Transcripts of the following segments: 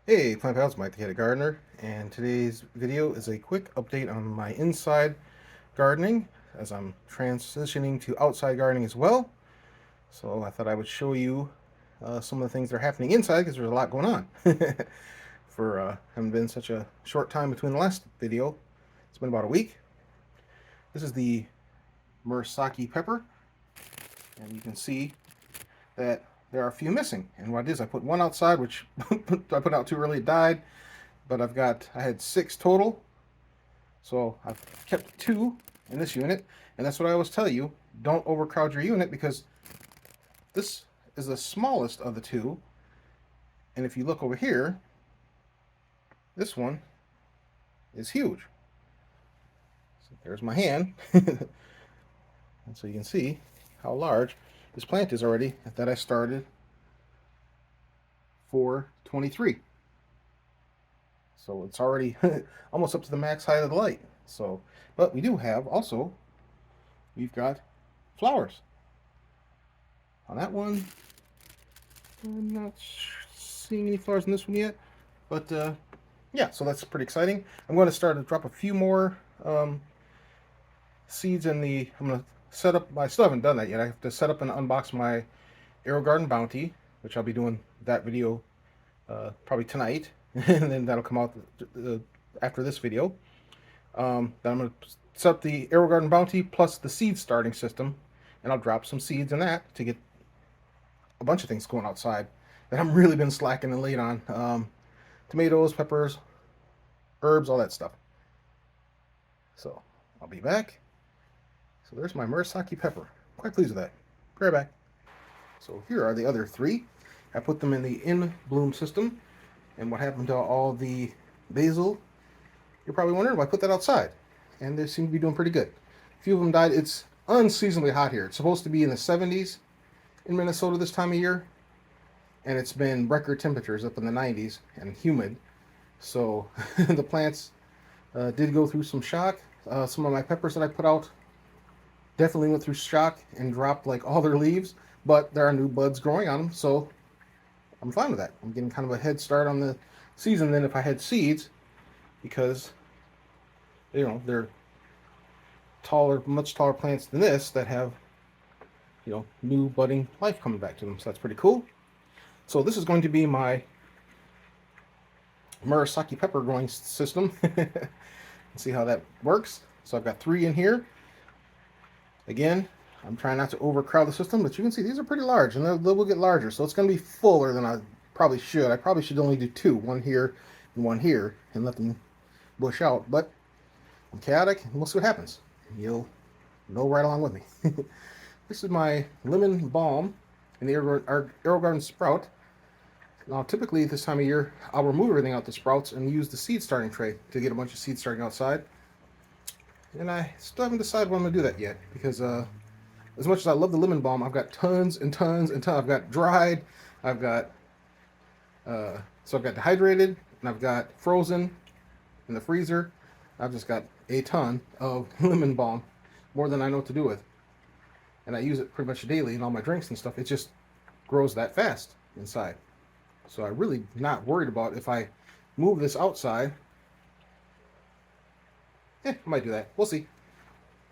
Hey Plant Pals, Mike the Cat Gardener, and today's video is a quick update on my inside gardening as I'm transitioning to outside gardening as well. So I thought I would show you some of the things that are happening inside because there's a lot going on. For having been such a short time between the last video, it's been about a week. This is the Murasaki pepper, and you can see that there are a few missing. And what it is, I put one outside, which I put out too early, it died. But I had 6 total, so I've kept 2 in this unit, and that's what I always tell you, don't overcrowd your unit because this is the smallest of the 2, and if you look over here, this one is huge. So there's my hand, and so you can see how large this plant is already that I started for 23. So it's already almost up to the max height of the light. So, but we do have also, we've got flowers. On that one, I'm not seeing any flowers in this one yet. But yeah, so that's pretty exciting. I'm going to start to drop a few more seeds in the, I'm going to set up, I still haven't done that yet. I have to set up and unbox my AeroGarden Bounty, which I'll be doing that video probably tonight. And then that'll come out after this video. Then I'm going to set up the AeroGarden Bounty plus the seed starting system, and I'll drop some seeds in that to get a bunch of things going outside that I've really been slacking and late on. Tomatoes, peppers, herbs, all that stuff. So I'll be back. So there's my Murasaki pepper. Quite pleased with that. Be right back. So here are the other 3. I put them in the in bloom system. And what happened to all the basil? You're probably wondering why I put that outside. And they seem to be doing pretty good. A few of them died. It's unseasonably hot here. It's supposed to be in the 70s in Minnesota this time of year. And it's been record temperatures up in the 90s and humid. So the plants did go through some shock. Some of my peppers that I put out definitely went through shock and dropped like all their leaves. But there are new buds growing on them. So I'm fine with that. I'm getting kind of a head start on the season than if I had seeds because, you know, they're taller, much taller plants than this that have, you know, new budding life coming back to them. So that's pretty cool. So this is going to be my Murasaki pepper growing system. Let's see how that works. So I've got 3 in here. Again, I'm trying not to overcrowd the system, but you can see these are pretty large, and they will get larger. So it's going to be fuller than I probably should. I probably should only do 2, one here and one here, and let them bush out. But I'm chaotic, and we'll see what happens. You'll know right along with me. This is my lemon balm in the AeroGarden sprout. Now, typically this time of year, I'll remove everything out the sprouts and use the seed starting tray to get a bunch of seeds starting outside. And I still haven't decided when I'm going to do that yet, because as much as I love the lemon balm, I've got tons and tons and tons. I've got dried, I've got so I've got dehydrated, and I've got frozen in the freezer. I've just got a ton of lemon balm, more than I know what to do with, and I use it pretty much daily in all my drinks and stuff. It just grows that fast inside, so I'm really not worried about if I move this outside. I might do that. We'll see.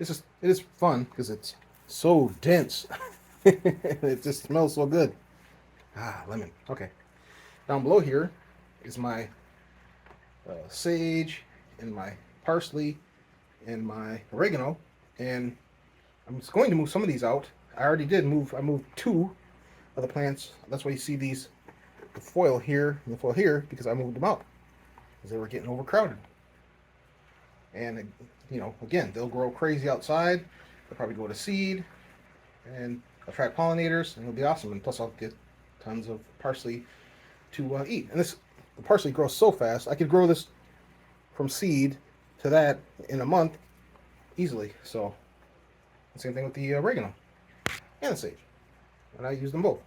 It is fun because it's so dense. It just smells so good. Ah, lemon. Okay. Down below here is my sage and my parsley and my oregano. And I'm just going to move some of these out. I already did move. I moved 2 of the plants. That's why you see these, the foil here and the foil here, because I moved them out because they were getting overcrowded. And, you know, again, they'll grow crazy outside. They'll probably go to seed, and attract pollinators, and it'll be awesome. And plus, I'll get tons of parsley to eat. And the parsley grows so fast. I could grow this from seed to that in a month easily. So, same thing with the oregano and the sage. And I use them both.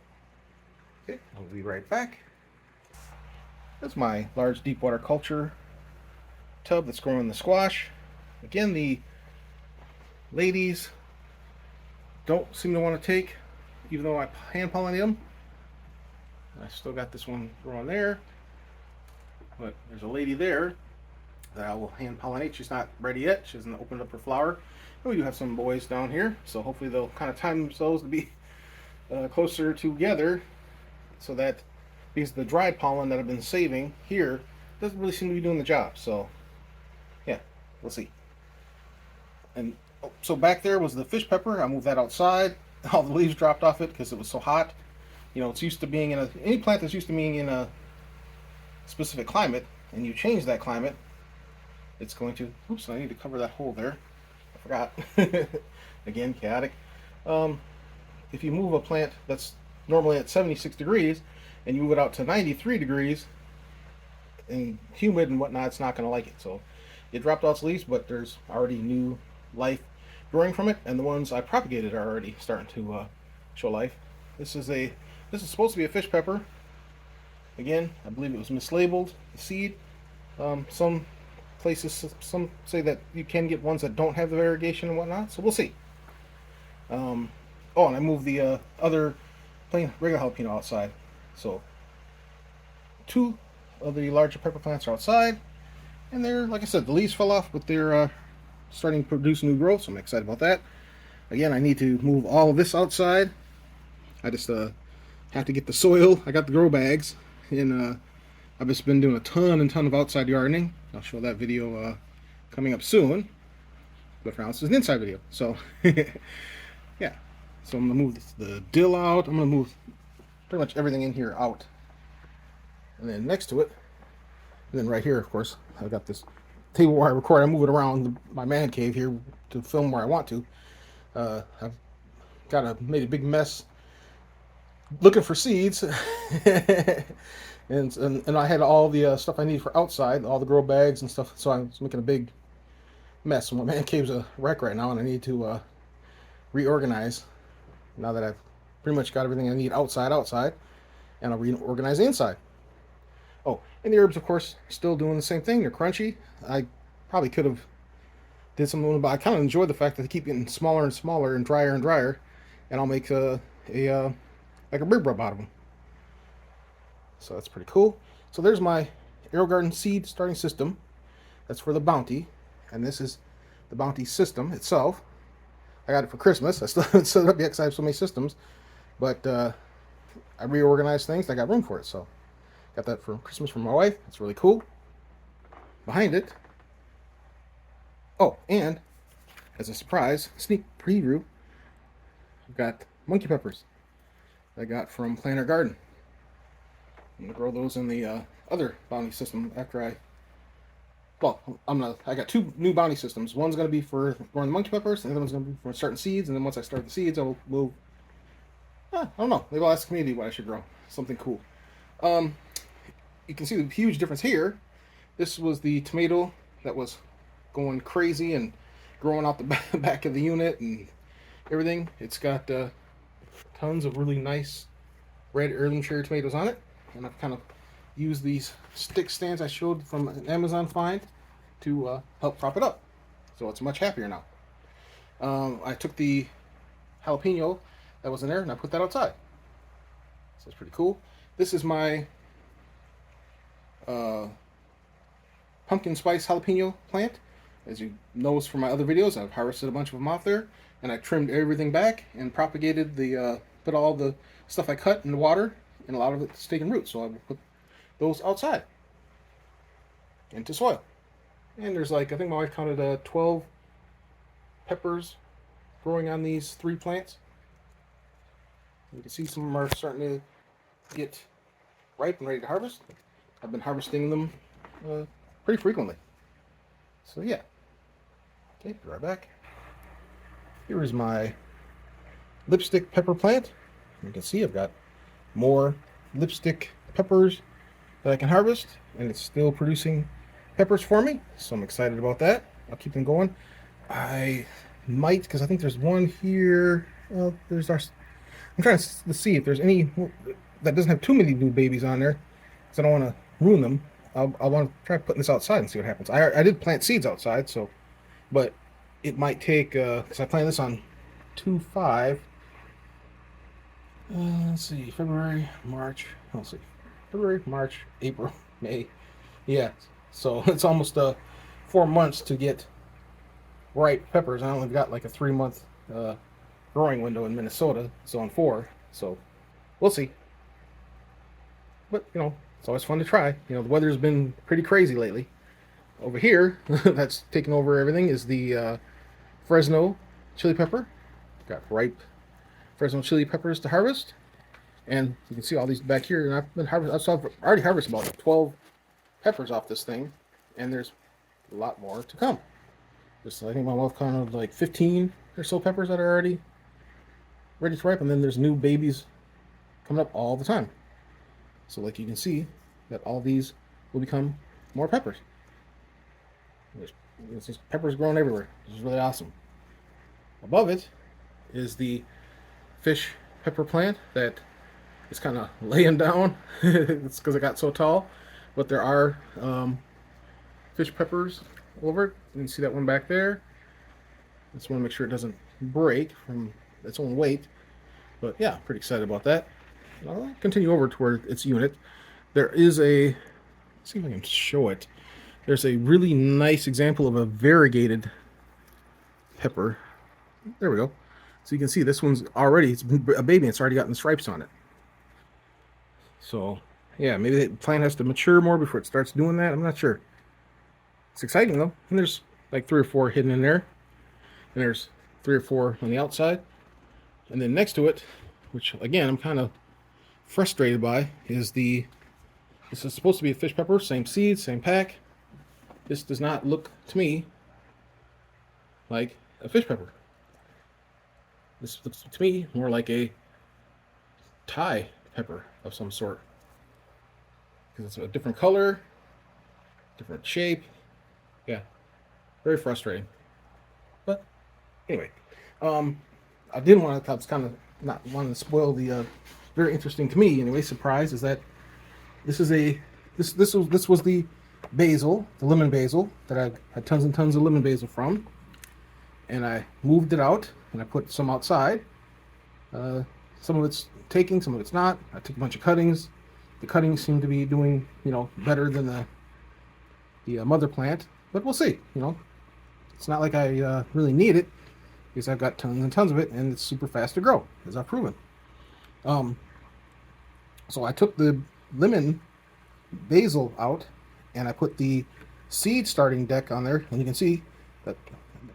Okay, I'll be right back. That's my large deep water culture tub that's growing the squash. Again, the ladies don't seem to want to take, even though I hand pollinate them. I still got this one growing there. But there's a lady there that I will hand pollinate. She's not ready yet. She hasn't opened up her flower. And we do have some boys down here, so hopefully they'll kind of time themselves to be closer together, so that because the dried pollen that I've been saving here doesn't really seem to be doing the job. So yeah, we'll see. And so back there was the fish pepper. I moved that outside. All the leaves dropped off it because it was so hot. You know, it's used to being in any plant that's used to being in a specific climate, and you change that climate, it's going to. Oops, I need to cover that hole there. I forgot. Again, chaotic. Um, if you move a plant that's normally at 76 degrees and you move it out to 93 degrees and humid and whatnot, it's not going to like it. So it dropped all its leaves, but there's already new life growing from it, and the ones I propagated are already starting to show life. This is supposed to be a fish pepper. Again, I believe it was mislabeled, the seed. Some places, some say that you can get ones that don't have the variegation and whatnot, so we'll see. Oh, and I moved the other plain regular jalapeno outside. So two of the larger pepper plants are outside, and they're, like I said, the leaves fell off, but they're starting to produce new growth, so I'm excited about that. Again, I need to move all of this outside. I just have to get the soil. I got the grow bags, and I've just been doing a ton of outside gardening. I'll show that video coming up soon. But for now, this is an inside video. So, yeah. So I'm going to move the dill out. I'm going to move pretty much everything in here out. And then next to it, and then right here, of course, I've got this table where I record. I move it around my man cave here to film where I want to. I've made a big mess looking for seeds. And I had all the stuff I need for outside, all the grow bags and stuff. So I was making a big mess. My man cave's a wreck right now, and I need to reorganize. Now that I've pretty much got everything I need outside, and I'll reorganize the inside. Oh, and the herbs, of course, still doing the same thing. They're crunchy. I probably could have did something, but I kind of enjoy the fact that they keep getting smaller and smaller and drier, and I'll make like a rib rub out of them. So that's pretty cool. So there's my AeroGarden seed starting system. That's for the Bounty, and this is the Bounty system itself. I got it for Christmas. I still haven't set it up yet because I have so many systems, but I reorganized things. I got room for it, so got that for Christmas from my wife. It's really cool. Behind it, oh, and as a surprise sneak preview, I've got monkey peppers I got from Planter Garden. I'm gonna grow those in the other bounty system after I got two new bounty systems. One's gonna be for growing the monkey peppers, and the other one's gonna be for starting seeds. And then once I start the seeds, I'll move. I don't know. Maybe I'll ask the community what I should grow. Something cool. You can see the huge difference here. This was the tomato that was going crazy and growing out the back of the unit and everything. It's got tons of really nice red heirloom cherry tomatoes on it, and I've kind of used these stick stands I showed from an Amazon find to help prop it up, so it's much happier now. I took the jalapeno that was in there and I put that outside, so it's pretty cool. This is my pumpkin spice jalapeno plant. As you noticed from my other videos, I've harvested a bunch of them off there, and I trimmed everything back and propagated put all the stuff I cut in the water, and a lot of it's taken root, so I will put those outside into soil. And there's I think my wife counted 12 peppers growing on these 3 plants. You can see some of them are starting to get ripe and ready to harvest. I've been harvesting them pretty frequently. So yeah. Okay, be right back. Here is my lipstick pepper plant. You can see I've got more lipstick peppers that I can harvest, and it's still producing peppers for me, so I'm excited about that. I'll keep them going. I might, because I think there's one here. Well, I'm trying to see if there's any that doesn't have too many new babies on there, because I don't want to ruin them. I want to try putting this outside and see what happens. I did plant seeds outside, so, but it might take, because I planted this on 2/5. Let's see, February, March, April, May. Yeah, so it's almost 4 months to get ripe peppers. I only got like a 3 month growing window in Minnesota. It's on 4, so we'll see. But it's always fun to try. The weather's been pretty crazy lately. Over here, that's taking over everything is the Fresno chili pepper. Got ripe Fresno chili peppers to harvest, and you can see all these back here. And I've been I've already harvested about 12 peppers off this thing, and there's a lot more to come. Just I think my wife counted like 15 or so peppers that are already ready to ripe, and then there's new babies coming up all the time. So like you can see that all these will become more peppers. There's just peppers growing everywhere. This is really awesome. Above it is the fish pepper plant that is kind of laying down. It's because it got so tall, but there are fish peppers over it. You can see that one back there. Just want to make sure it doesn't break from its own weight. But yeah, pretty excited about that. I'll continue over toward its unit. There is let's see if I can show it. There's a really nice example of a variegated pepper. There we go. So you can see this one's already, it's been a baby, and it's already gotten stripes on it. So yeah, maybe the plant has to mature more before it starts doing that. I'm not sure. It's exciting though. And there's like 3 or 4 hidden in there. And there's 3 or 4 on the outside. And then next to it, which again I'm kind of frustrated by, is this is supposed to be a fish pepper, same seed, same pack. This does not look to me like a fish pepper. This looks to me more like a Thai pepper of some sort, because it's a different color, different shape. Yeah, very frustrating. But anyway, I didn't want to. I was kind of not wanting to spoil the very interesting to me anyway surprise is that this is this was the basil, the lemon basil that I had tons and tons of lemon basil from, and I moved it out and I put some outside. Some of it's taking, some of it's not. I took a bunch of cuttings. The cuttings seem to be doing better than the mother plant, but we'll see. It's not like I really need it because I've got tons and tons of it, and it's super fast to grow, as I've proven. So I took the lemon basil out and I put the seed starting deck on there, and you can see that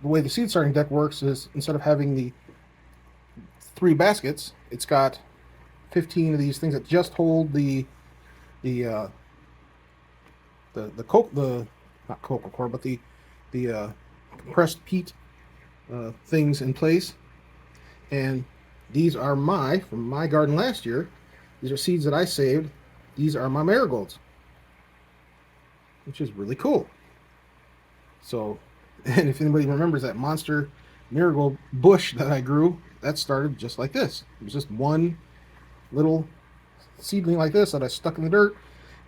the way the seed starting deck works is instead of having the 3 baskets, it's got 15 of these things that just hold the not cocoa core, but the compressed peat things in place. And these are from my garden last year. These are seeds that I saved. These are my marigolds, which is really cool. So, and if anybody remembers that monster marigold bush that I grew, that started just like this. It was just one little seedling like this that I stuck in the dirt,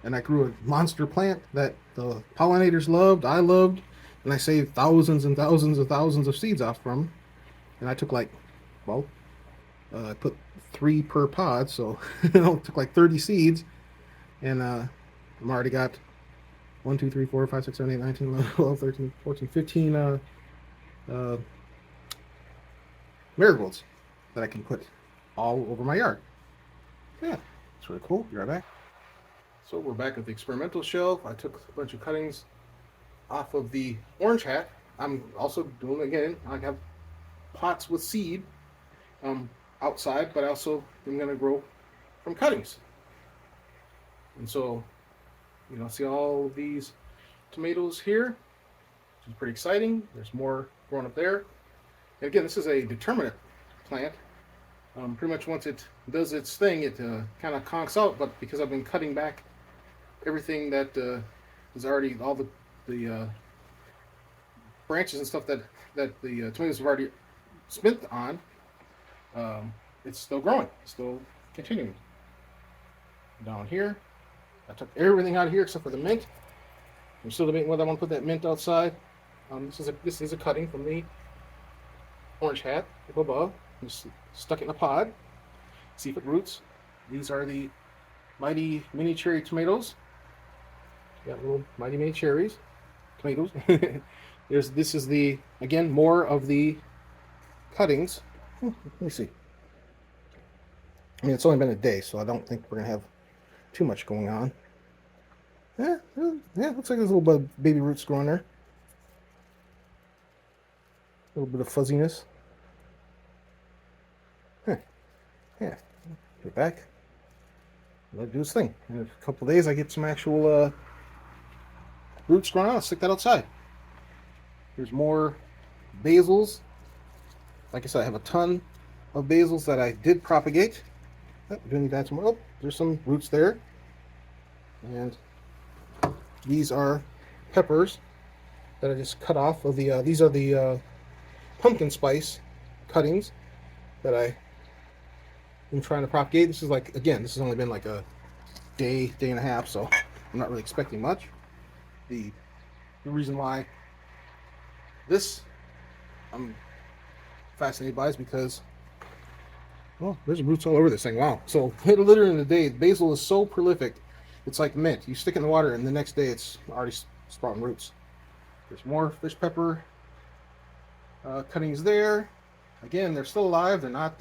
and I grew a monster plant that the pollinators loved, I loved, and I saved thousands and thousands and thousands of seeds off from. And I took I put 3 per pod, so it took like 30 seeds, and I'm already got 1, 2, 3, 4, 5, 6, 7, 8, 9, 10, 11, 12, 13, 14, 15 marigolds that I can put all over my yard. Yeah, it's really cool. Be right back. So we're back at the experimental shelf. I took a bunch of cuttings off of the orange hat. I'm also doing again. I have pots with seed outside, but I also am going to grow from cuttings. And so, see all of these tomatoes here, which is pretty exciting. There's more growing up there. And again, this is a determinate plant. Pretty much once it does its thing, it kind of conks out. But because I've been cutting back everything that is already all the branches and stuff that the tomatoes have already spent on, it's still growing, still continuing. Down here, I took everything out of here except for the mint. I'm still debating whether I want to put that mint outside. This is a cutting from the orange hat up above. Just stuck it in a pod. See if it roots. These are the mighty mini cherry tomatoes. Got little Mighty Made cherries, tomatoes. This is the, again, more of the cuttings. Let me see. I mean, it's only been a day, so I don't think we're gonna have too much going on. Yeah, looks like there's a little bit of baby roots growing there. A little bit of fuzziness. Huh. Yeah, get back. Let it do its thing. In a couple of days, I get some actual roots growing out. I'll stick that outside. There's more basils. Like I said, I have a ton of basils that I did propagate. Oh, we do need to add some more. Oh, there's some roots there. And these are peppers that I just cut off of the, these are the pumpkin spice cuttings that I am trying to propagate. This is like, again, this has only been like a day and a half, so I'm not really expecting much. The reason why this I'm fascinated by is because, well, there's roots all over this thing. Wow. So literally in the day, basil is so prolific, it's like mint. You stick it in the water and the next day it's already sprouting roots. There's more fish pepper cuttings there. Again, they're still alive. They're not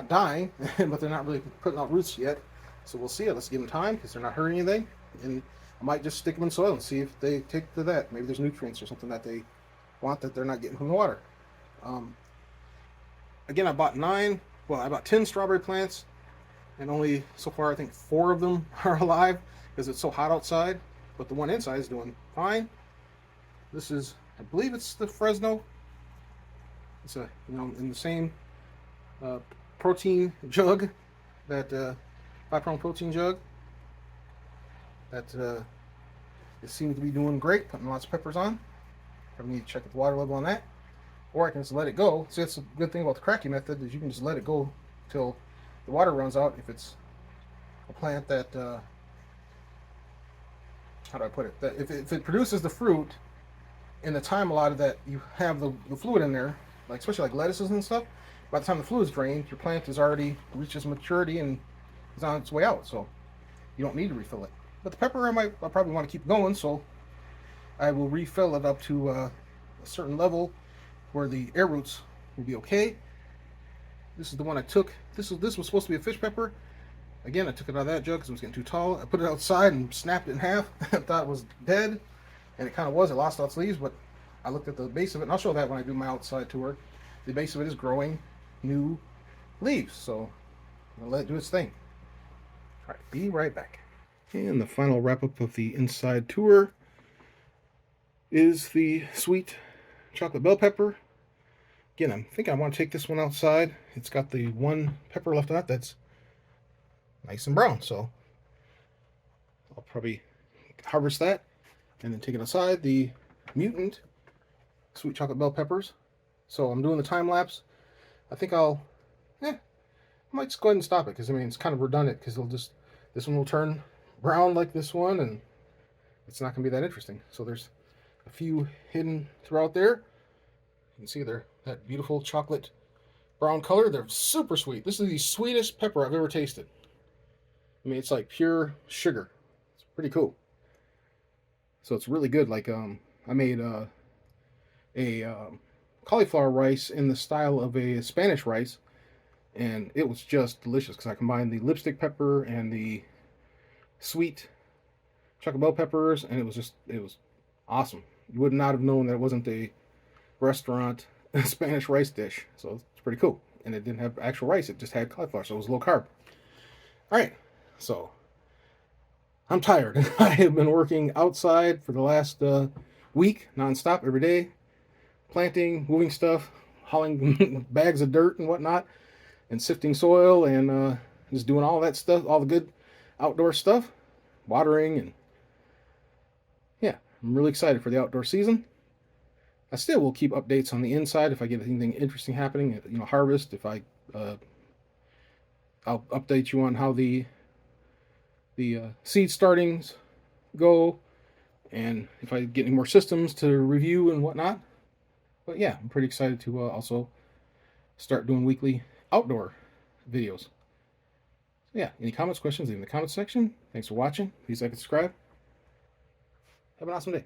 dying, but they're not really putting out roots yet. So we'll see. Let's give them time because they're not hurting anything. And I might just stick them in soil and see if they take to that. Maybe there's nutrients or something that they want that they're not getting from the water. Again, I bought 10 strawberry plants, and only so far I think 4 of them are alive because it's so hot outside. But the one inside is doing fine. This is, I believe it's the Fresno. It's a, in the same protein jug, that 5-pound protein jug. That it seems to be doing great, putting lots of peppers on. I need to check the water level on that, or I can just let it go. See, that's a good thing about the cracking method is you can just let it go till the water runs out. If it's a plant that, how do I put it? That if it produces the fruit in the time allotted that you have the fluid in there, like especially like lettuces and stuff, by the time the fluid is drained, your plant has already reached its maturity and is on its way out. So you don't need to refill it. But the pepper, I'll probably want to keep going, so I will refill it up to a certain level where the air roots will be okay. This is the one I took. This was supposed to be a fish pepper. Again, I took it out of that jug because it was getting too tall. I put it outside and snapped it in half. I thought it was dead, and it kind of was. It lost all its leaves, but I looked at the base of it, and I'll show that when I do my outside tour. The base of it is growing new leaves, so I'm gonna let it do its thing. All right, be right back. And the final wrap up of the inside tour is the sweet chocolate bell pepper. Again, I'm thinking I want to take this one outside. It's got the one pepper left on it that's nice and brown, so I'll probably harvest that and then take it outside. The mutant sweet chocolate bell peppers. So I'm doing the time lapse. I think I might just go ahead and stop it because I mean it's kind of redundant because this one will turn brown like this one and it's not going to be that interesting. So there's a few hidden throughout there. You can see they're that beautiful chocolate brown color. They're super sweet. This is the sweetest pepper I've ever tasted. I mean, it's like pure sugar. It's pretty cool. So it's really good. Like I made a cauliflower rice in the style of a Spanish rice, and it was just delicious because I combined the lipstick pepper and the sweet chocolate bell peppers, and it was awesome. You would not have known that it wasn't a restaurant Spanish rice dish. So it's pretty cool. And it didn't have actual rice, it just had cauliflower, so it was low carb. Alright, so I'm tired. I have been working outside for the last week, nonstop, every day, planting, moving stuff, hauling bags of dirt and whatnot, and sifting soil, and just doing all that stuff, all the good outdoor stuff, watering, and yeah, I'm really excited for the outdoor season. I still will keep updates on the inside if I get anything interesting happening. Harvest. If I'll update you on how the seed startings go, and if I get any more systems to review and whatnot. But yeah, I'm pretty excited to also start doing weekly outdoor videos. Yeah, any comments, questions, leave in the comments section. Thanks for watching. Please like and subscribe. Have an awesome day.